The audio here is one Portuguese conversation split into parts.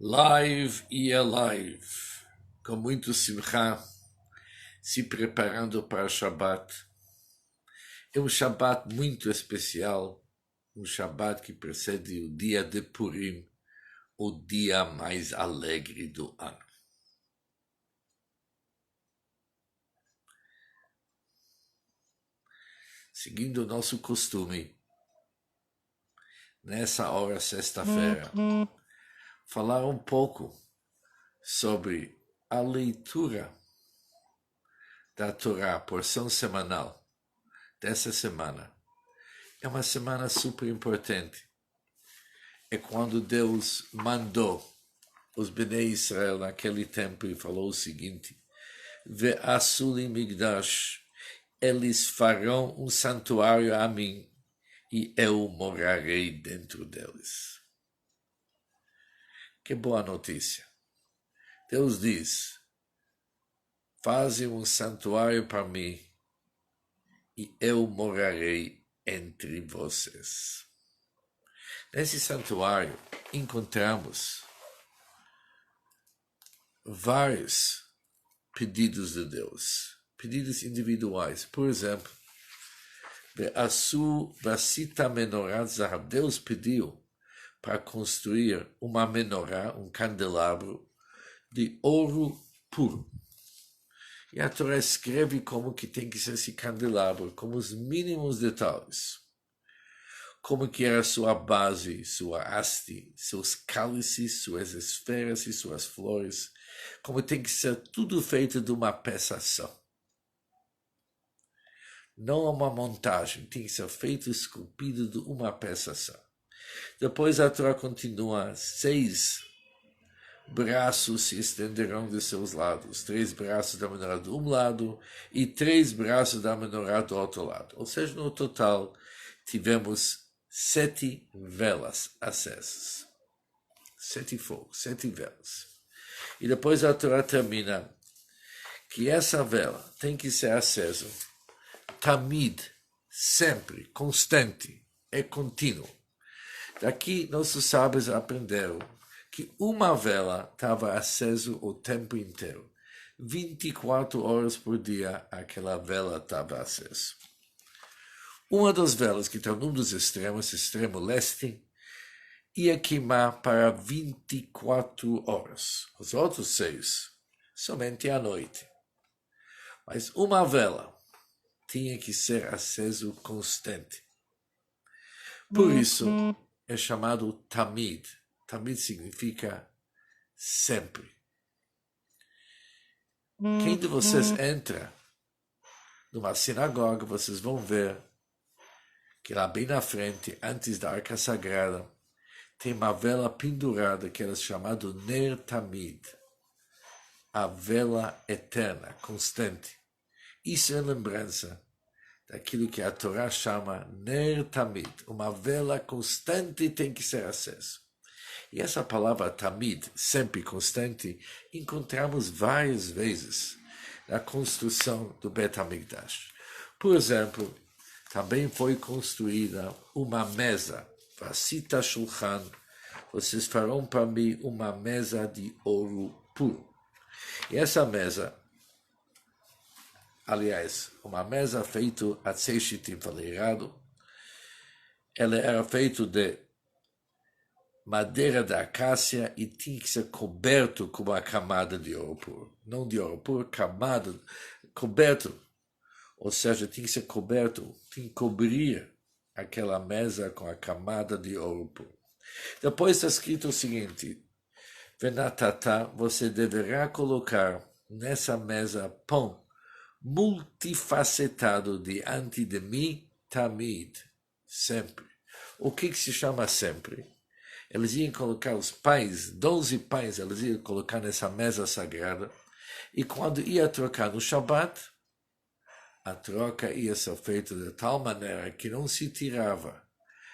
Live e alive, com muito simcha, se preparando para o Shabbat. É um Shabbat muito especial, um Shabbat que precede o dia de Purim, o dia mais alegre do ano. Seguindo o nosso costume, nessa hora, sexta-feira, falar um pouco sobre a leitura da Torá, porção semanal dessa semana. É uma semana super importante. É quando Deus mandou os Bnei Israel naquele tempo e falou o seguinte: Ve'asu li migdash, eles farão um santuário a mim e eu morarei dentro deles. Que boa notícia. Deus diz: fazem um santuário para mim e eu morarei entre vocês. Nesse santuário encontramos vários pedidos de Deus, pedidos individuais. Por exemplo, Vasita Menorat Zahav, Deus pediu para construir uma menorá, um candelabro de ouro puro. E a Torá escreve como que tem que ser esse candelabro, com os mínimos detalhes. Como que era sua base, sua haste, seus cálices, suas esferas e suas flores. Como tem que ser tudo feito de uma peça só. Não é uma montagem, tem que ser feito esculpido de uma peça só. Depois a Torá continua: 6 braços se estenderão de seus lados, 3 braços da menorá de um lado e 3 braços da menorá do outro lado. Ou seja, no total, tivemos 7 velas acesas. 7 fogos, 7 velas. E depois a Torá termina que essa vela tem que ser acesa tamid, sempre, constante, é contínuo. Daqui nossos sábios aprenderam que uma vela estava acesa o tempo inteiro. 24 horas por dia aquela vela estava acesa. Uma das velas que está num dos extremos, extremo leste, ia queimar para 24 horas. Os outros 6, somente à noite. Mas uma vela tinha que ser aceso constante. Por isso, é chamado tamid. Tamid significa sempre. Quem de vocês entra numa sinagoga, vocês vão ver que lá bem na frente, antes da arca sagrada, tem uma vela pendurada que é chamada Ner Tamid, a vela eterna, constante. Isso é lembrança daquilo que a Torá chama Ner Tamid, uma vela constante tem que ser acesa. E essa palavra Tamid, sempre constante, encontramos várias vezes na construção do Bet HaMikdash. Por exemplo, também foi construída uma mesa, Vasita Shulchan, vocês farão para mim uma mesa de ouro puro. E essa mesa, aliás, uma mesa feita a Seichitim faleirado, ela era feita de madeira da acácia e tinha que ser coberto com uma camada de ouro puro. Não de ouro puro, camada, coberto. Ou seja, tinha que ser coberto, tinha que cobrir aquela mesa com a camada de ouro puro. Depois está escrito o seguinte: Venatata, você deverá colocar nessa mesa pão multifacetado diante de mim, tamid, sempre. O que se chama sempre? Eles iam colocar os pães, 12 pães, eles iam colocar nessa mesa sagrada, e quando ia trocar no Shabat, a troca ia ser feita de tal maneira que não se tirava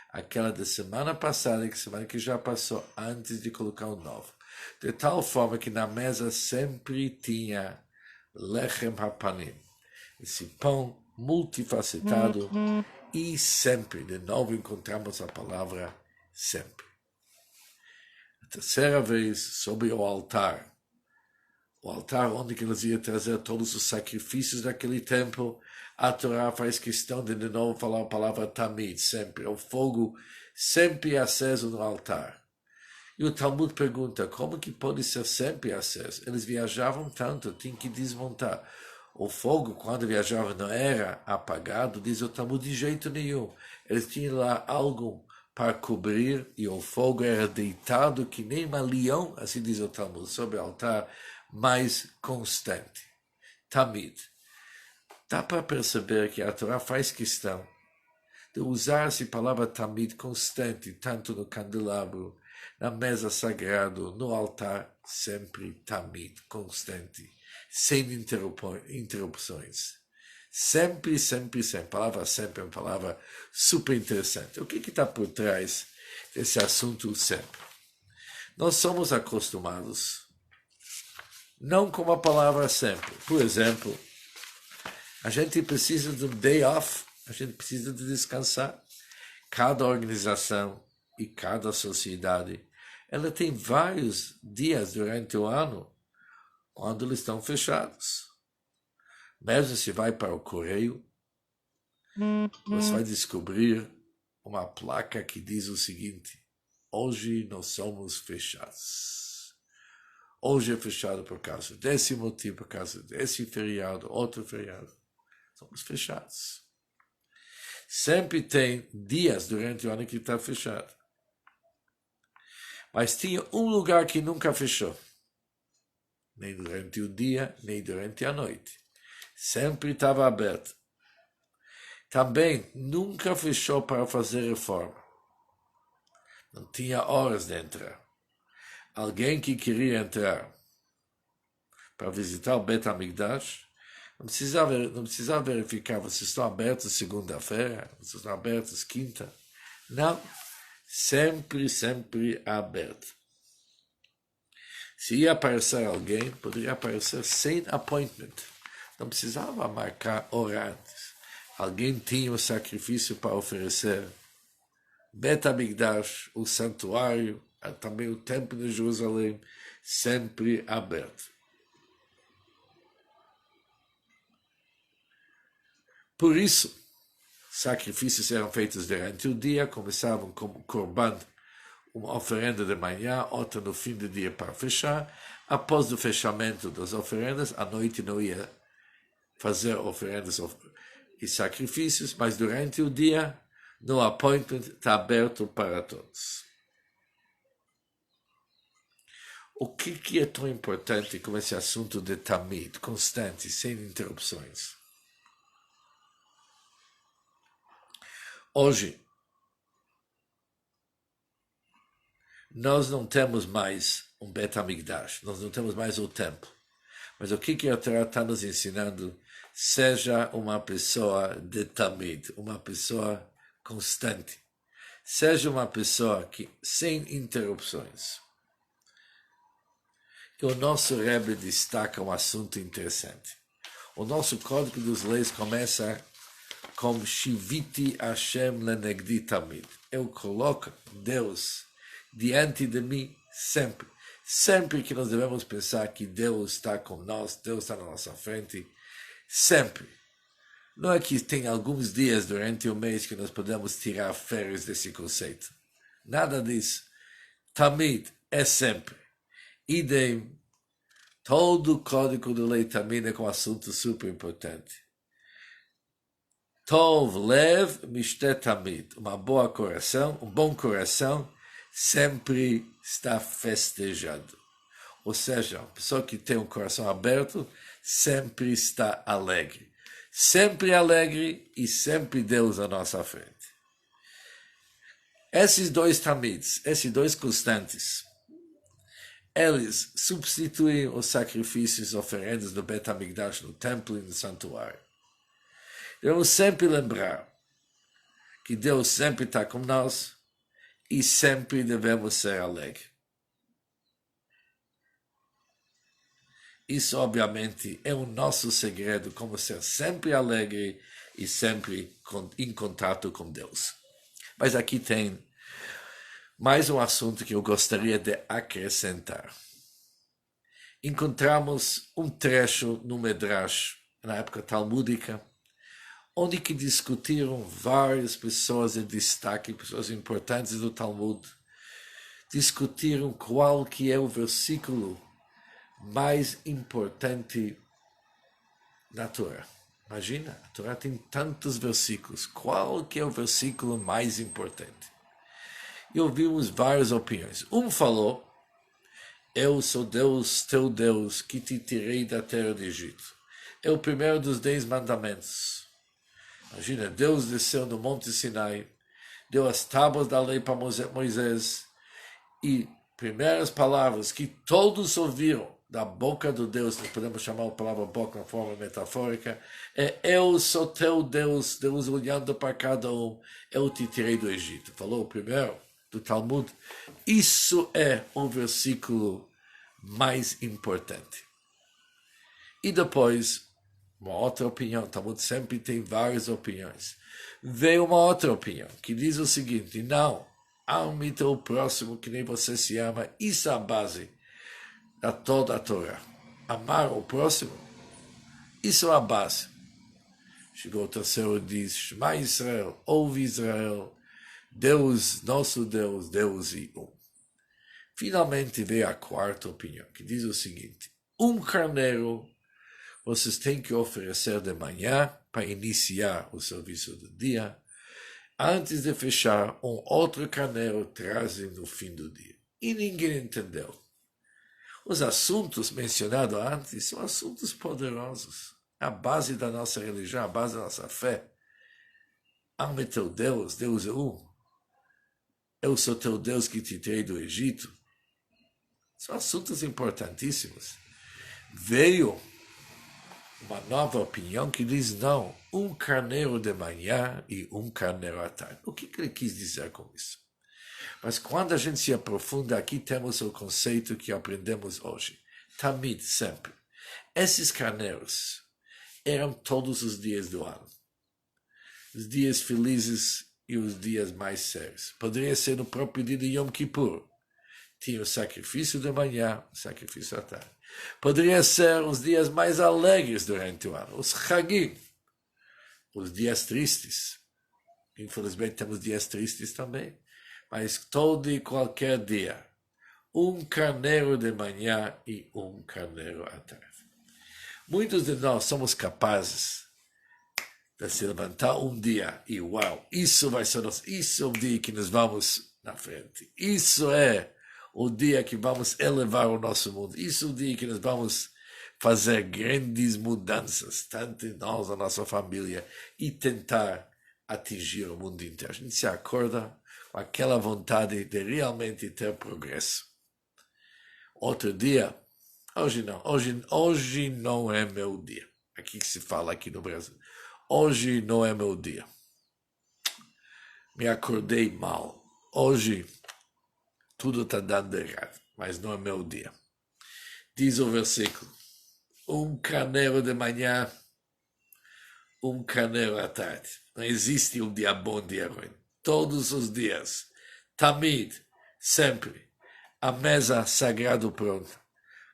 aquela da semana passada e semana que já passou antes de colocar o novo. De tal forma que na mesa sempre tinha lechem hapanim, esse pão multifacetado, e sempre, de novo encontramos a palavra sempre. A terceira vez, sobre o altar onde que eles iam trazer todos os sacrifícios daquele tempo, a Torá faz questão de novo falar a palavra tamid, sempre, o fogo sempre aceso no altar. E o Talmud pergunta, como que pode ser sempre aceso? Eles viajavam tanto, tinham que desmontar. O fogo, quando viajavam, não era apagado, diz o Talmud, de jeito nenhum. Eles tinham lá algo para cobrir, e o fogo era deitado que nem um leão, assim diz o Talmud, sobre o altar, mais constante. Tamid. Dá para perceber que a Torá faz questão de usar essa palavra tamid constante, tanto no candelabro, na mesa sagrada, no altar, sempre tamid, constante, sem interrupções. Sempre, sempre, sempre. A palavra sempre é uma palavra super interessante. O que está por trás desse assunto sempre? Nós somos acostumados, não com a palavra sempre. Por exemplo, a gente precisa de um day off, a gente precisa de descansar. Cada organização e cada sociedade, ela tem vários dias durante o ano quando eles estão fechados. Mesmo se vai para o correio, você vai descobrir uma placa que diz o seguinte: hoje nós somos fechados. Hoje é fechado por causa desse motivo, por causa desse feriado, outro feriado. Somos fechados. Sempre tem dias durante o ano que está fechado. Mas tinha um lugar que nunca fechou. Nem durante o dia, nem durante a noite. Sempre estava aberto. Também nunca fechou para fazer reforma. Não tinha horas de entrar. Alguém que queria entrar para visitar o Bet HaMikdash, não precisava verificar, vocês estão abertos segunda-feira, vocês estão abertos quinta. Não, sempre, sempre aberto. Se ia aparecer alguém, poderia aparecer sem appointment. Não precisava marcar hora antes. Alguém tinha o sacrifício para oferecer. Bet HaMikdash, o santuário, também o templo de Jerusalém, sempre aberto. Por isso, sacrifícios eram feitos durante o dia, começavam como korban, uma oferenda de manhã, outra no fim do dia para fechar. Após o fechamento das oferendas, à noite não ia fazer oferendas e sacrifícios, mas durante o dia, no appointment, está aberto para todos. O que é tão importante como esse assunto de tamid, constante, sem interrupções? Hoje, nós não temos mais um Bet HaMikdash, nós não temos mais o templo. Mas o que a Torá está nos ensinando? Seja uma pessoa de tamid, uma pessoa constante. Seja uma pessoa que sem interrupções. E o nosso Rebbe destaca um assunto interessante. O nosso Código dos Leis começa com Shiviti Hashem lenegdi tamid. Eu coloco Deus diante de mim sempre. Sempre que nós devemos pensar que Deus está com nós, Deus está na nossa frente, sempre. Não é que tem alguns dias durante o mês que nós podemos tirar férias desse conceito. Nada disso. Tamid é sempre. Idem, todo o código de lei tamid é com um assunto super importante. Tov lev mishtet tamid. Uma boa coração, um bom coração, sempre está festejando. Ou seja, uma pessoa que tem um coração aberto, sempre está alegre. Sempre alegre e sempre Deus à nossa frente. Esses dois tamids, esses dois constantes, eles substituem os sacrifícios, oferendas do Bet HaMikdash no templo e no santuário. Devemos sempre lembrar que Deus sempre está com nós e sempre devemos ser alegres. Isso, obviamente, é o nosso segredo, como ser sempre alegre e sempre em contato com Deus. Mas aqui tem Mais um assunto que eu gostaria de acrescentar. Encontramos um trecho no Medrash, na época talmúdica, onde que discutiram várias pessoas em destaque, pessoas importantes do Talmud, discutiram qual que é o versículo mais importante na Torá. Imagina, a Torá tem tantos versículos. Qual que é o versículo mais importante? E ouvimos várias opiniões. Um falou, eu sou Deus, teu Deus, que te tirei da terra do Egito. É o primeiro dos 10 mandamentos. Imagina, Deus desceu no Monte Sinai, deu as tábuas da lei para Moisés, e primeiras palavras que todos ouviram da boca do Deus, nós podemos chamar a palavra boca de forma metafórica, é eu sou teu Deus, Deus olhando para cada um, eu te tirei do Egito. Falou o primeiro do Talmud. Isso é o versículo mais importante. E depois, uma outra opinião, o Talmud sempre tem várias opiniões. Veio uma outra opinião, que diz o seguinte, não, ame teu próximo que nem você se ama, isso é a base da toda a Torá. Amar o próximo, isso é a base. Chegou o terceiro e diz, Shema Israel, ouve Israel, Deus, nosso Deus, Deus e um. Finalmente veio a quarta opinião, que diz o seguinte, um carneiro vocês têm que oferecer de manhã para iniciar o serviço do dia. Antes de fechar, um outro carneiro trazem no fim do dia. E ninguém entendeu. Os assuntos mencionados antes são assuntos poderosos. A base da nossa religião, a base da nossa fé. Ame teu Deus, Deus é um. Eu sou teu Deus que te tirei do Egito. São assuntos importantíssimos. Veio uma nova opinião que diz não, um carneiro de manhã e um carneiro à tarde. O que ele quis dizer com isso? Mas quando a gente se aprofunda, aqui temos o conceito que aprendemos hoje. Tamid, sempre. Esses carneiros eram todos os dias do ano. Os dias felizes e os dias mais sérios. Poderia ser no próprio dia de Yom Kippur. Tinha o sacrifício de manhã, o sacrifício à tarde. Poderia ser os dias mais alegres durante o ano, os Chagim, os dias tristes. Infelizmente temos dias tristes também, mas todo e qualquer dia, um carneiro de manhã e um carneiro à tarde. Muitos de nós somos capazes de se levantar um dia e uau, isso vai ser nosso, isso é o dia que nós vamos na frente. Isso é o dia que vamos elevar o nosso mundo. Isso é o dia que nós vamos fazer grandes mudanças, tanto em nós, na nossa família, e tentar atingir o mundo inteiro. A gente se acorda com aquela vontade de realmente ter progresso. Outro dia, hoje não é meu dia. Aqui que se fala aqui no Brasil. Hoje não é meu dia. Me acordei mal. Hoje tudo está dando errado, mas não é meu dia. Diz o versículo, um carneiro de manhã, um carneiro à tarde. Não existe um dia bom, dia ruim. Todos os dias, tamid, sempre, a mesa sagrada pronta,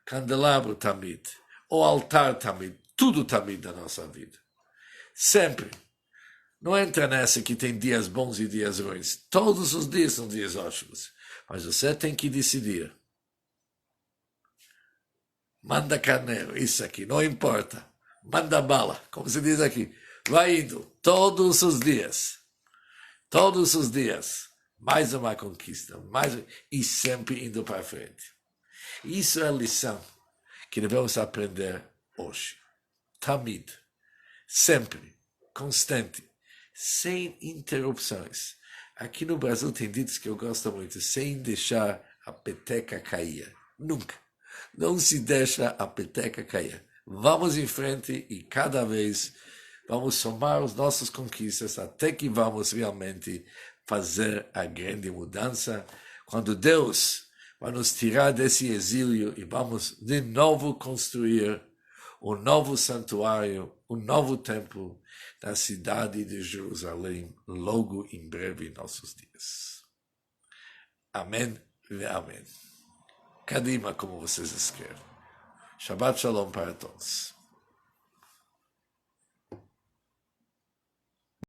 candelabro tamid, o altar tamid, tudo tamid da nossa vida. Sempre. Não entra nessa que tem dias bons e dias ruins. Todos os dias são dias ótimos. Mas você tem que decidir. Manda carneiro, isso aqui, não importa. Manda bala, como se diz aqui. Vai indo, todos os dias. Todos os dias. Mais uma conquista. E sempre indo para frente. Isso é a lição que devemos aprender hoje. Tamid. Sempre. Constante. Sem interrupções. Aqui no Brasil tem ditos que eu gosto muito, sem deixar a peteca cair. Nunca. Não se deixa a peteca cair. Vamos em frente e cada vez vamos somar as nossas conquistas até que vamos realmente fazer a grande mudança. Quando Deus vai nos tirar desse exílio e vamos de novo construir um novo santuário, um novo templo na cidade de Jerusalém, logo em breve em nossos dias. Amém e amém. Kadima, como vocês escrevem. Shabbat Shalom para todos.